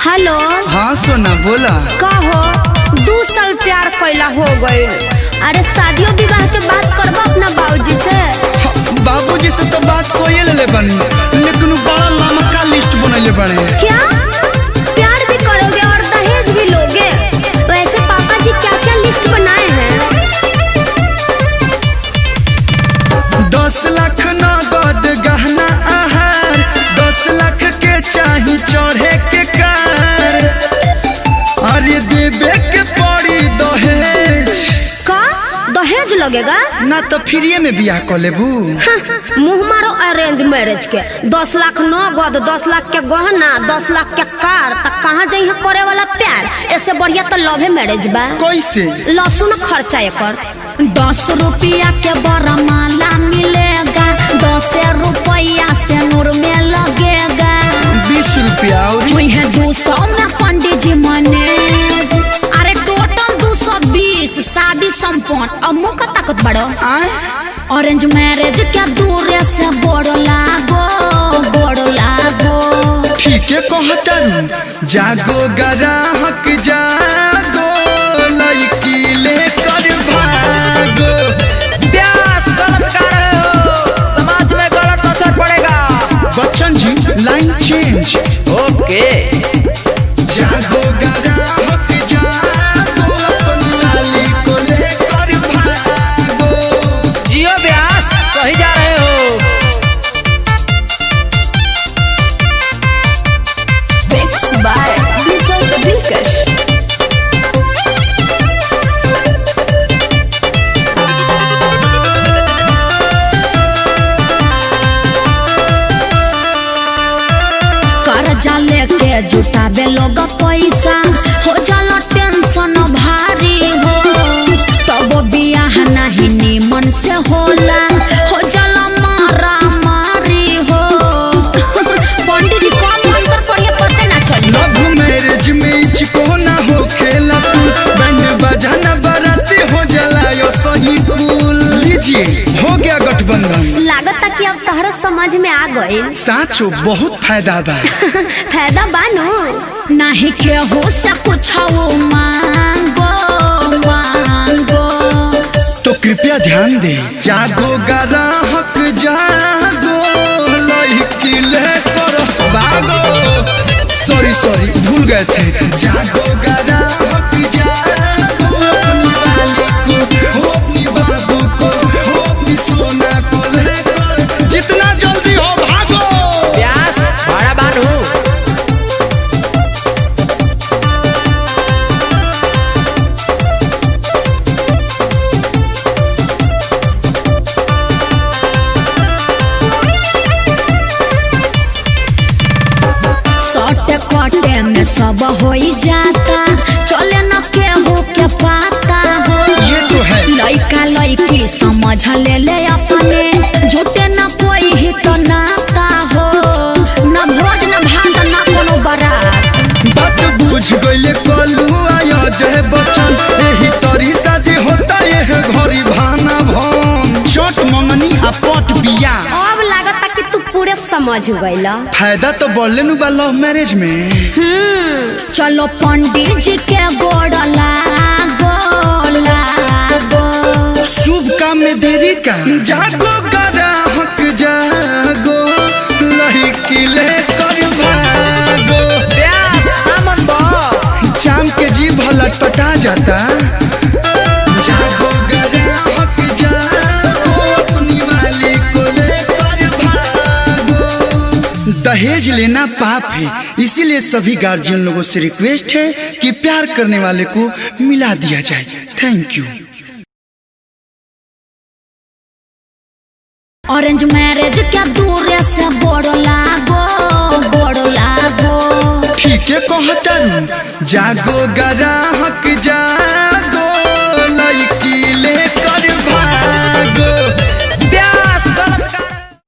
Hello. हाँ सोना बोला। का हो 2 साल प्यार कैला हो गए। अरे शादियों विवाह के बात करबा अपना बाबूजी से। बाबूजी से तो बात कोई ले बनी, लेकिन बड़ा लंबा लिस्ट बनले बने। क्या प्यार भी करोगे और दहेज भी लोगे? वैसे पापा जी क्या क्या लिस्ट बनाए हैं? 10 लाख नगद गहना आहार, 10 लाख के चाही चढ़े के कार, अरे देवे के पड़ी दहेज। का दहेज लगेगा? ना तो फ्री में बियाह कर लेबू। मुँह मारो अरेंज मैरिज के। 10 लाख नगद, 10 लाख के गहना, 10 लाख के कार, तक कहाँ जाइ है करे वाला प्यार? ऐसे बढ़िया तो लव मैरिज बा। कैसे? लहसुन खर्चा एकर। 10 रुपया के बड़ा माला मिलेगा, 10 रुपया से नूर में लगेगा। 20 रुपया और 200 में पंडित जी मैनेज। अरे टोटल 220 शादी संपन्न। अब मुँह का ताकत बढ़ो। ऑरेंज मैरिज के दूर से बोड़ लागो। ठीक है कहतरू, जागो ग्राहक जागो, लड़की लेकर भागो। प्यास गलत कर रहे हो, समाज में गलत असर पड़ेगा। Bachchan ji line change. ओके। जागो ग्राहक जागो, अपनी वाली को लेकर भागो। जियो व्यास, सही जा रहे हो। Mixed by Deepak Dilkash। कर्जा लेके जुटाबे लोग पैसा, हो जाला टेंशन भारी हो। तब बियाह नहीं निमन से होला, हो जाला मारा मारी हो। पंडित जी कौन मंत्र पढ़िए पता ना चली। लव मैरिज में इचको ना हो खेला तू, बैंड बजाना बराती हो जलायो सही फूल। लीजिए हो गया गठबंधन। लागत कि अब तहरा समझ में आ गई। साचो बहुत फायदा बा। फायदा बानो नहीं केहू से कुछ मांगो। तो कृपया ध्यान दे। जागो ग्राहक जागो, लड़की लेकर भागो। सॉरी भूल गए थे। जागो ग्राहक जागो, अपनी वाली को हो, अपनी बाबू को हो, अपनी सोना को लेकर जितना जल्दी हो भागो। प्यास बड़ा बानू। सटे कटे में सब हो जाता, चले न केहू के पाता हो। ये तो है। लइका लइकी समझ ले अपने, झूठे न कोई ही तो नाता हो। न भोज न भात न कोनो बारात। बात बुझ गईले कलू आया जय बच्चन, यही तरी शादी होता है घरी भाना भन। चोट मंगनी आ पट बिया। अब लागता कि तू पूरे समझ गईला। फायदा तो बढ़ले नु बा लव मैरिज में। चलो पंडित जी के गोड़ लागो। शुभ काम में देरी का। जागो ग्राहक जागो, लड़की लेकर भागो। प्यास अमन बा। चाम के जीभ लटपटा जाता। जागो ग्राहक जागो, अपनी वाली को लेकर भागो। दहेज लेना पाप है, इसीलिए सभी गार्जियन लोगों से रिक्वेस्ट है कि प्यार करने वाले को मिला दिया जाए। Thank you. ऑरेंज मैरिज के दूर से बोड़ लागो। ठीक है कहतरू, जागो ग्राहक जागो।